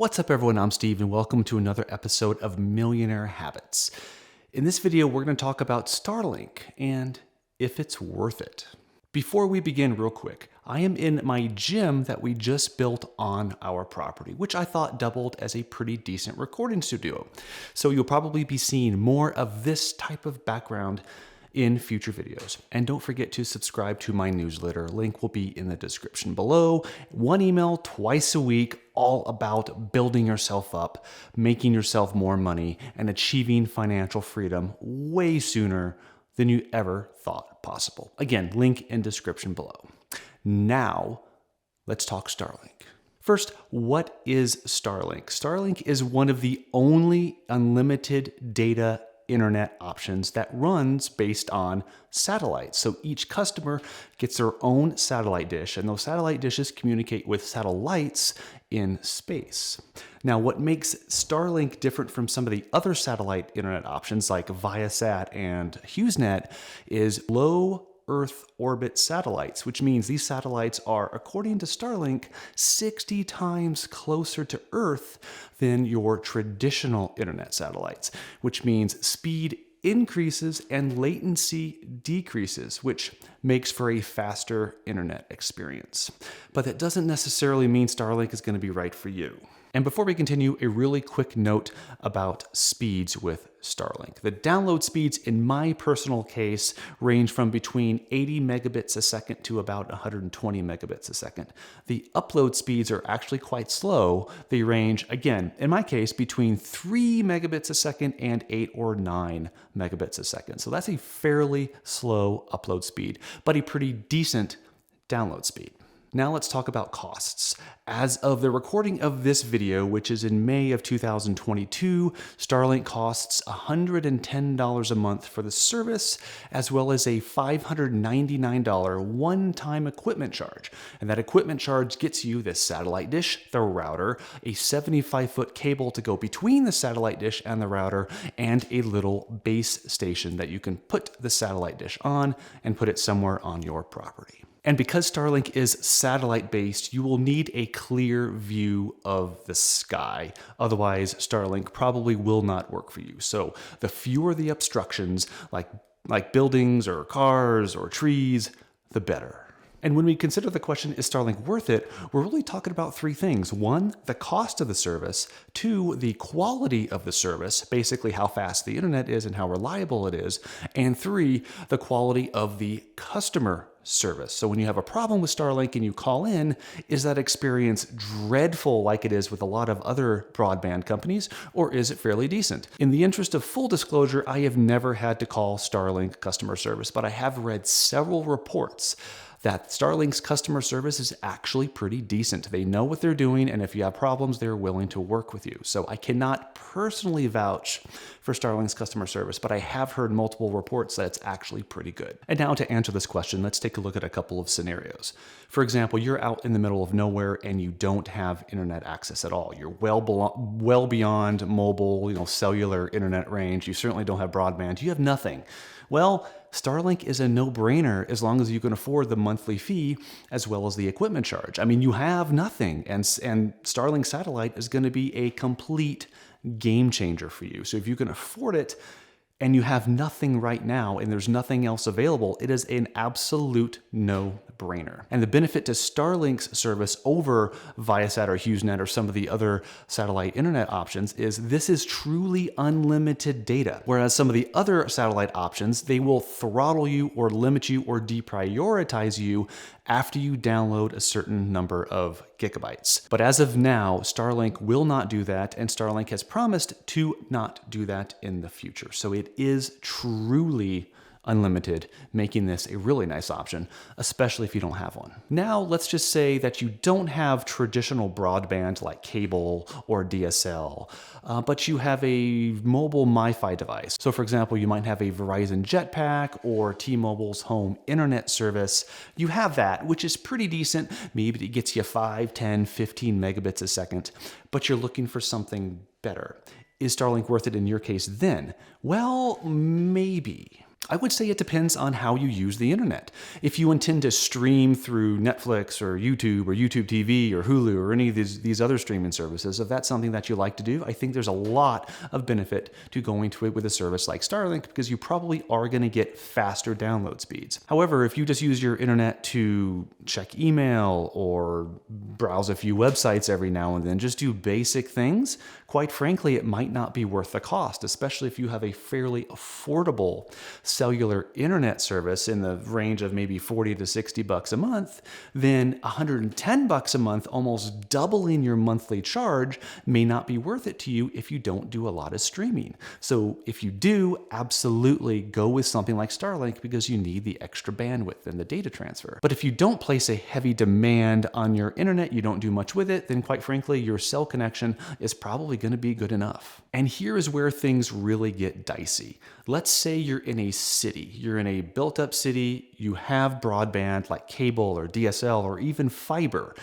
What's up everyone, I'm Steve and welcome to another episode of Millionaire Habits. In this video, we're going to talk about Starlink and if it's worth it. Before we begin real quick, I am in my gym that we just built on our property, which I thought doubled as a pretty decent recording studio. So you'll probably be seeing more of this type of background in future videos. And don't forget to subscribe to my newsletter. Link will be in the description below. One email twice a week, all about building yourself up, making yourself more money, and achieving financial freedom way sooner than you ever thought possible. Again, link in description below. Now, let's talk Starlink. First, what is Starlink? Starlink is one of the only unlimited data internet options that runs based on satellites. So each customer gets their own satellite dish, and those satellite dishes communicate with satellites in space. Now, what makes Starlink different from some of the other satellite internet options like Viasat and HughesNet is low Earth orbit satellites, which means these satellites are, according to Starlink, 60 times closer to Earth than your traditional internet satellites, which means speed increases and latency decreases, which makes for a faster internet experience. But that doesn't necessarily mean Starlink is going to be right for you. And before we continue, a really quick note about speeds with Starlink. The download speeds in my personal case range from between 80 megabits a second to about 120 megabits a second. The upload speeds are actually quite slow. They range, again, in my case, between 3 megabits a second and 8 or 9 megabits a second. So that's a fairly slow upload speed, but a pretty decent download speed. Now let's talk about costs. As of the recording of this video, which is in May of 2022, Starlink costs $110 a month for the service, as well as a $599 one-time equipment charge. And that equipment charge gets you the satellite dish, the router, a 75-foot cable to go between the satellite dish and the router, and a little base station that you can put the satellite dish on and put it somewhere on your property. And because Starlink is satellite-based, you will need a clear view of the sky. Otherwise, Starlink probably will not work for you. So the fewer the obstructions, like buildings or cars or trees, the better. And when we consider the question, is Starlink worth it, we're really talking about three things. One, the cost of the service. Two, the quality of the service, basically how fast the internet is and how reliable it is. And three, the quality of the customer service. So when you have a problem with Starlink and you call in, is that experience dreadful like it is with a lot of other broadband companies, or is it fairly decent? In the interest of full disclosure, I have never had to call Starlink customer service, but I have read several reports that Starlink's customer service is actually pretty decent. They know what they're doing, and if you have problems, they're willing to work with you. So I cannot personally vouch for Starlink's customer service, but I have heard multiple reports that it's actually pretty good. And now to answer this question, let's take a look at a couple of scenarios. For example, you're out in the middle of nowhere and you don't have internet access at all. You're well beyond mobile, cellular internet range. You certainly don't have broadband. You have nothing. Well, Starlink is a no-brainer as long as you can afford the monthly fee as well as the equipment charge. I mean, you have nothing, and Starlink satellite is going to be a complete game changer for you. So if you can afford it and you have nothing right now and there's nothing else available, it is an absolute no-brainer. And the benefit to Starlink's service over Viasat or HughesNet or some of the other satellite internet options is this is truly unlimited data. Whereas some of the other satellite options, they will throttle you or limit you or deprioritize you after you download a certain number of gigabytes. But as of now, Starlink will not do that, and Starlink has promised to not do that in the future. So it is truly unlimited, making this a really nice option, especially if you don't have one. Now, let's just say that you don't have traditional broadband like cable or DSL, but you have a mobile MiFi device. So for example, you might have a Verizon Jetpack or T-Mobile's home internet service. You have that, which is pretty decent. Maybe it gets you 5, 10, 15 megabits a second, but you're looking for something better. Is Starlink worth it in your case then? Well, maybe. I would say it depends on how you use the internet. If you intend to stream through Netflix or YouTube TV or Hulu or any of these other streaming services, if that's something that you like to do, I think there's a lot of benefit to going to it with a service like Starlink because you probably are going to get faster download speeds. However, if you just use your internet to check email or browse a few websites every now and then, just do basic things, quite frankly, it might not be worth the cost, especially if you have a fairly affordable cellular internet service in the range of maybe 40 to 60 bucks a month. Then 110 bucks a month, almost doubling your monthly charge, may not be worth it to you if you don't do a lot of streaming. So if you do, absolutely go with something like Starlink because you need the extra bandwidth and the data transfer. But if you don't place a heavy demand on your internet, you don't do much with it, then quite frankly, your cell connection is probably going to be good enough. And here is where things really get dicey. Let's say you're in a city, you're in a built up city, you have broadband like cable or DSL or even fiber.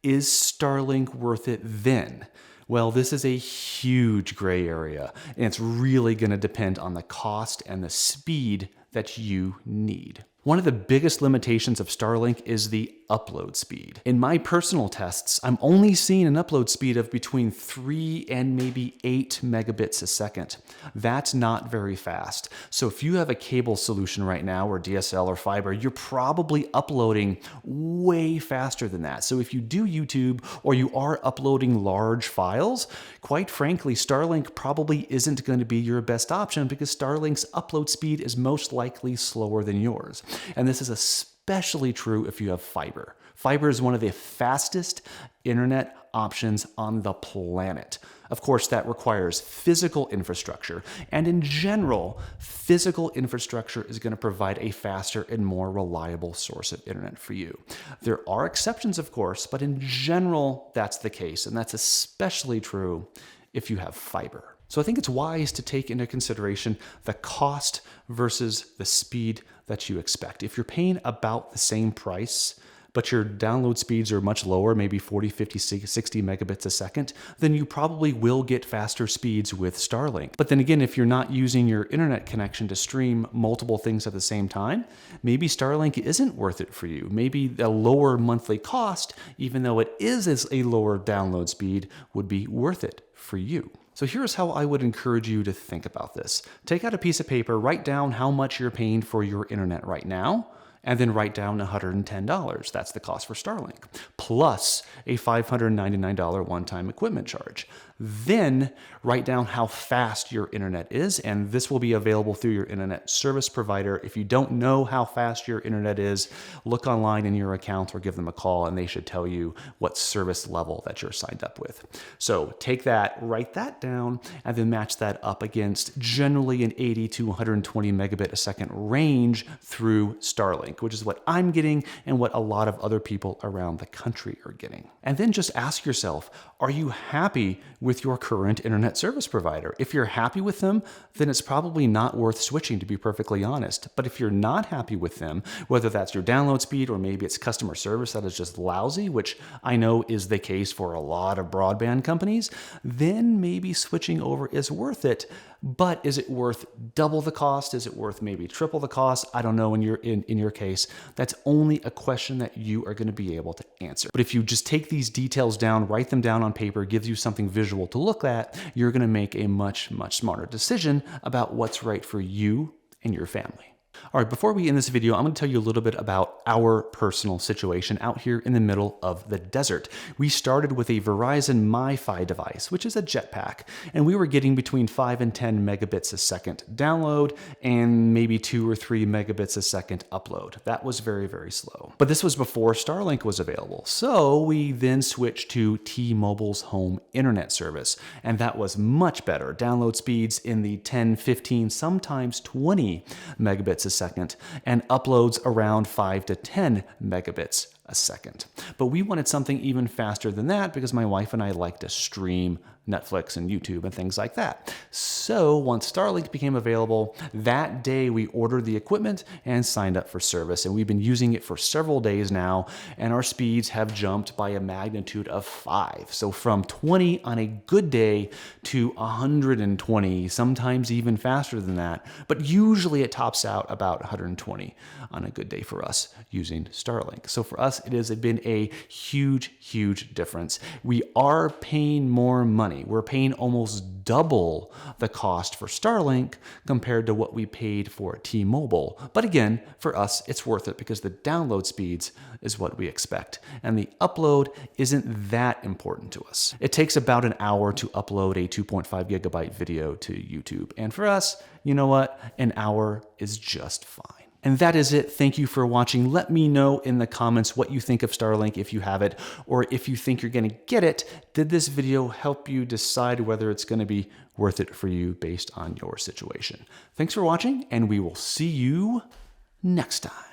Is Starlink worth it then? Well, this is a huge gray area, and it's really going to depend on the cost and the speed that you need. One of the biggest limitations of Starlink is the upload speed. In my personal tests, I'm only seeing an upload speed of between 3 and maybe 8 megabits a second. That's not very fast. So if you have a cable solution right now or DSL or fiber, you're probably uploading way faster than that. So if you do YouTube or you are uploading large files, quite frankly, Starlink probably isn't going to be your best option because Starlink's upload speed is most likely slower than yours. And this is especially true if you have fiber. Fiber is one of the fastest internet options on the planet. Of course, that requires physical infrastructure. And in general, physical infrastructure is going to provide a faster and more reliable source of internet for you. There are exceptions, of course, but in general, that's the case. And that's especially true if you have fiber. So I think it's wise to take into consideration the cost versus the speed that you expect. If you're paying about the same price, but your download speeds are much lower, maybe 40, 50, 60 megabits a second, then you probably will get faster speeds with Starlink. But then again, if you're not using your internet connection to stream multiple things at the same time, maybe Starlink isn't worth it for you. Maybe a lower monthly cost, even though it is a lower download speed, would be worth it for you. So here's how I would encourage you to think about this. Take out a piece of paper, write down how much you're paying for your internet right now, and then write down $110. That's the cost for Starlink, plus a $599 one-time equipment charge. Then write down how fast your internet is, and this will be available through your internet service provider. If you don't know how fast your internet is, look online in your account or give them a call, and they should tell you what service level that you're signed up with. So take that, write that down, and then match that up against generally an 80 to 120 megabit a second range through Starlink, which is what I'm getting and what a lot of other people around the country are getting. And then just ask yourself, are you happy with your current internet service provider? If you're happy with them, then it's probably not worth switching, to be perfectly honest. But if you're not happy with them, whether that's your download speed or maybe it's customer service that is just lousy, which I know is the case for a lot of broadband companies, then maybe switching over is worth it. But is it worth double the cost? Is it worth maybe triple the cost? I don't know in your case. That's only a question that you are going to be able to answer. But if you just take these details down, write them down on paper, gives you something visual to look at, you're going to make a much, much smarter decision about what's right for you and your family. All right, before we end this video, I'm going to tell you a little bit about our personal situation out here in the middle of the desert. We started with a Verizon MiFi device, which is a Jetpack, and we were getting between 5 and 10 megabits a second download and maybe 2 or 3 megabits a second upload. That was very, very slow. But this was before Starlink was available. So we then switched to T-Mobile's home internet service, and that was much better. Download speeds in the 10, 15, sometimes 20 megabits a second, and uploads around 5 to 10 megabits a second. But we wanted something even faster than that because my wife and I like to stream Netflix and YouTube and things like that. So once Starlink became available, that day we ordered the equipment and signed up for service. And we've been using it for several days now, and our speeds have jumped by a magnitude of 5. So from 20 on a good day to 120, sometimes even faster than that. But usually it tops out about 120 on a good day for us using Starlink. So for us, it has been a huge, huge difference. We are paying more money. We're paying almost double the cost for Starlink compared to what we paid for T-Mobile. But again, for us, it's worth it because the download speeds is what we expect. And the upload isn't that important to us. It takes about an hour to upload a 2.5 gigabyte video to YouTube. And for us, you know what? An hour is just fine. And that is it. Thank you for watching. Let me know in the comments what you think of Starlink if you have it, or if you think you're going to get it. Did this video help you decide whether it's going to be worth it for you based on your situation? Thanks for watching, and we will see you next time.